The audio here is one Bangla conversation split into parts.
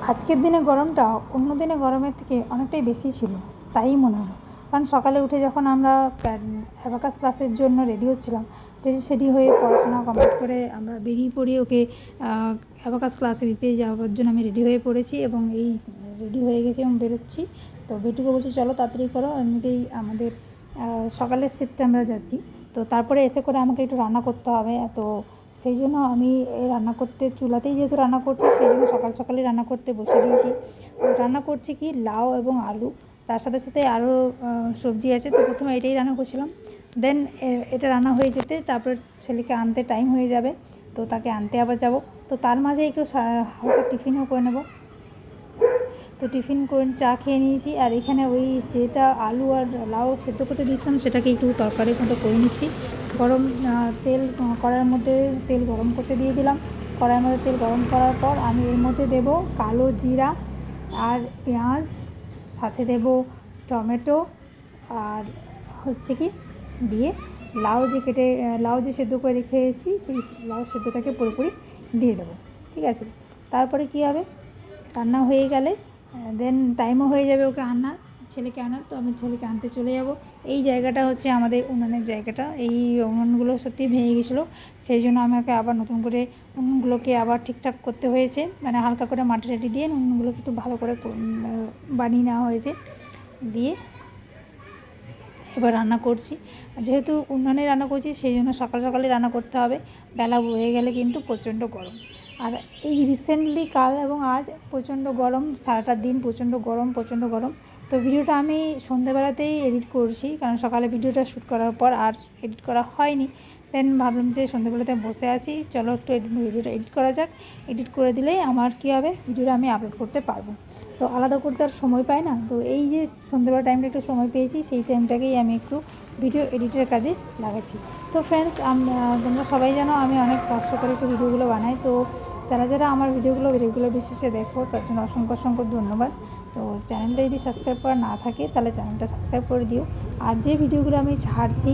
আজকের দিনে গরমটা অন্য দিনে গরমের থেকে অনেকটাই বেশি ছিল, তাই মনে হলো। কারণ সকালে উঠে যখন আমরা অ্যাবাকাস ক্লাসের জন্য রেডি হচ্ছিলাম, রেডি হয়ে পড়াশোনা কমপ্লিট করে আমরা বেরিয়ে পড়ি ওকে অ্যাবাকাস ক্লাসে দিতে যাওয়ার জন্য আমি রেডি হয়ে পড়েছি এবং এই রেডি হয়ে গেছি এবং বেরোচ্ছি। তো বেটুকে বলছি চলো তাড়াতাড়ি করো, এমনিতেই আমাদের সকালের শিফটে আমরা যাচ্ছি। তো তারপরে এসে করে আমাকে একটু রান্না করতে হবে, তো সেই জন্য আমি রান্না করতে চুলাতেই যেহেতু রান্না করছি সেই জন্য সকাল সকালই রান্না করতে বসে দিয়েছি। রান্না করছি কি লাউ এবং আলু, তার সাথে সাথে আরও সবজি আছে। তো প্রথমে এটাই রান্না করছিলাম, দেন এটা রান্না হয়ে যেতে তারপর ছেলেকে আনতে টাইম হয়ে যাবে, তো তাকে আনতে আবার যাব। তো তার মাঝে একটু হালকা টিফিনও করে নেব। তো টিফিন করে চা খেয়ে নিয়েছি, আর এখানে ওই যেটা আলু আর লাউ সেদ্ধ করতে দিয়েছিলাম সেটাকে একটু তরকারির মতো করে নিচ্ছি। গরম তেল কড়াইয়ের মধ্যে তেল গরম করতে দিয়ে দিলাম। কড়াইয়ের মধ্যে তেল গরম করার পর আমি এর মধ্যে দেব কালো জিরা আর পেঁয়াজ, সাথে দেব টমেটো, আর হচ্ছে কি দিয়ে লাউ যে সেদ্ধ করে রেখেছি সেই লাউ সেদ্ধটাকে পুরোপুরি দিয়ে দেবো। ঠিক আছে, তারপরে কী হবে, রান্না হয়ে গেলে দেন টাইমও হয়ে যাবে ওকে ছেলেকে আনার। তো আমি ছেলেকে আনতে চলে যাব। এই জায়গাটা হচ্ছে আমাদের উনুনের জায়গাটা, এই উনুনগুলো সত্যি ভেঙে গেছিলো, সেই জন্য আমাকে আবার নতুন করে উনুনগুলোকে আবার ঠিকঠাক করতে হয়েছে, মানে হালকা করে মাটি টাটি দিয়ে উনুনগুলোকে একটু ভালো করে বানিয়ে নেওয়া হয়েছে। দিয়ে এবার রান্না করছি, যেহেতু উনুনে রান্না করছি সেই জন্য সকাল সকালে রান্না করতে হবে, বেলা হয়ে গেলে কিন্তু প্রচণ্ড গরম। আর এই রিসেন্টলি কাল এবং আজ প্রচণ্ড গরম, সারাটা দিন প্রচণ্ড গরম। তো ভিডিওটা আমি সন্ধ্যেবেলাতেই এডিট করছি, কারণ সকালে ভিডিওটা শ্যুট করার পর আর এডিট করা হয়নি। দেন ভাবলাম যে সন্ধ্যেবেলাতে বসে আছি, চলো একটু ভিডিওটা এডিট করা যাক। এডিট করে দিলেই আমার কী হবে, ভিডিওটা আমি আপলোড করতে পারবো। তো আলাদা করতে আর সময় পাই না, তো এই যে সন্ধ্যেবেলা টাইমটা একটু সময় পেয়েছি, সেই টাইমটাকেই আমি একটু ভিডিও এডিটের কাজে লাগাচ্ছি। তো ফ্রেন্ডস, তোমরা সবাই জানো আমি অনেক কষ্ট করে একটু ভিডিওগুলো বানাই। তো যারা আমার ভিডিওগুলো রেগুলার বেসিসে দেখো তার জন্য অসংখ্য ধন্যবাদ। তো চ্যানেলটা যদি সাবস্ক্রাইব করা না থাকে তাহলে চ্যানেলটা সাবস্ক্রাইব করে দিও। আর যে ভিডিওগুলো আমি ছাড়ছি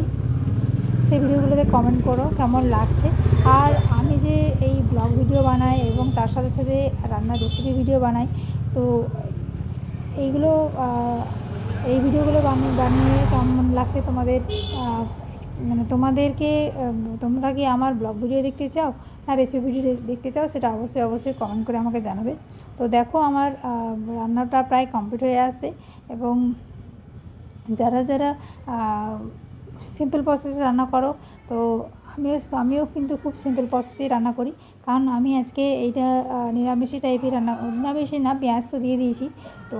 সেই ভিডিওগুলোতে কমেন্ট করো কেমন লাগছে। আর আমি যে এই ব্লগ ভিডিও বানাই এবং তার সাথে সাথে রান্নার রেসিপি ভিডিও বানাই, তো এইগুলো এই ভিডিওগুলো বানিয়ে কেমন লাগছে তোমাদের, মানে তোমরা কি আমার ব্লগ ভিডিও দেখতে চাও না রেসিপি ভিডিও দেখতে চাও, সেটা অবশ্যই কমেন্ট করে আমাকে জানাবে। তো দেখো আমার রান্নাটা প্রায় কমপ্লিট হয়ে আসছে, এবং যারা সিম্পল প্রসেসে রান্না করো, তো আমিও কিন্তু খুব সিম্পল প্রসেসেই রান্না করি। কারণ আমি আজকে এইটা নিরামিষি টাইপের নিরামিষি না, পেঁয়াজ তো দিয়ে দিয়েছি, তো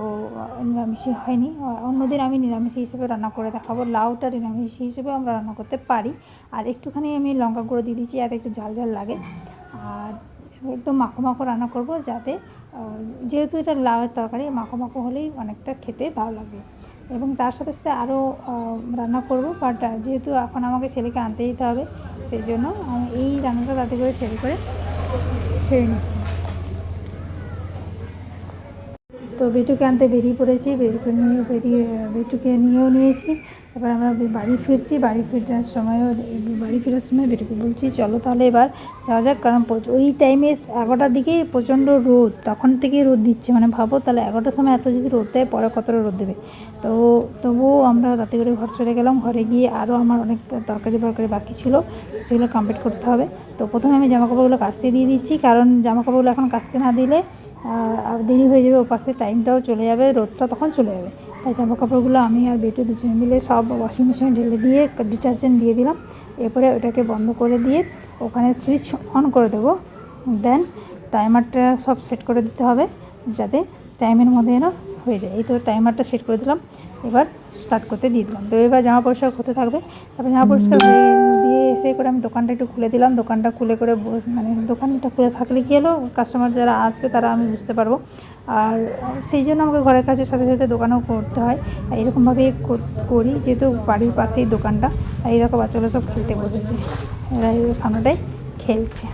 নিরামিষি হয়নি। অন্যদিন আমি নিরামিষি হিসেবে রান্না করে দেখাবো, লাউটা নিরামিষি হিসেবে আমরা রান্না করতে পারি। আর একটুখানি আমি লঙ্কা গুঁড়ো দিয়ে দিয়েছি, এত একটু ঝাল লাগে। আর একদম মাখো রান্না করব, যাতে যেহেতু এটা লাউয়ের তরকারি, মাখো হলেই অনেকটা খেতে ভালো লাগবে। এবং তার সাথে সাথে আরও রান্না করব, বাট যেহেতু এখন আমাকে ছেলেকে আনতে দিতে হবে, সেই জন্য আমি এই রান্নাটা তাতে করে সেরে নিচ্ছি। তো বেটুকে আনতে বেরিয়ে পড়েছি, বেটুকে নিয়েও নিয়েছি। এবার আমরা বাড়ি ফেরার সময় বেটুকে বলছি চলো তাহলে এবার যাওয়া যাক, কারণ ওই টাইমে 11টার দিকেই প্রচণ্ড রোদ, তখন থেকেই রোদ দিচ্ছে, মানে ভাবো তাহলে 11টার সময় এত যদি রোদ দেয় পরে কতটা রোদ দেবে। তো তবুও আমরা তাতে করে ঘর চলে গেলাম। ঘরে গিয়ে আরও আমার অনেক তরকারি বাকি ছিল, সেগুলো কমপ্লিট করতে হবে। তো প্রথমে আমি জামাকাপড়গুলো কাচতে দিয়ে দিচ্ছি, কারণ জামাকাপড়গুলো এখন কাচতে না দিলে দেরি হয়ে যাবে, ওপাশে টাইমটাও চলে যাবে, রোদটা তখন চলে যাবে। তাই জামাকাপড়গুলো আমি আর বেটু দুজনে মিলে সব ওয়াশিং মেশিনে ঢেলে দিয়ে ডিটারজেন্ট দিয়ে দিলাম। এরপরে ওটাকে বন্ধ করে দিয়ে ওখানে সুইচ অন করে দেবো। দেন টাইমারটা সব সেট করে দিতে হবে, যাতে টাইমের মধ্যে যেন হয়ে যায়। এই তো টাইমারটা সেট করে দিলাম, এবার স্টার্ট করতে দিয়ে দিলাম। তো এবার জামা পরিষ্কার হতে থাকবে। তারপর জামা পরিষ্কার দিয়ে এসে করে আমি দোকানটা একটু খুলে দিলাম। দোকানটা খুলে থাকলে কী হলো, কাস্টমার যারা আসবে তারা আমি বুঝতে পারবো। আর সেই জন্য আমাকে ঘরের কাজের সাথে সাথে দোকানেও করতে হয়। এরকমভাবেই করি, যেহেতু বাড়ির পাশেই দোকানটা। আর এইরকম বাচ্চাগুলো সব খেলতে বসেছে, এরা সামনেটাই খেলছে।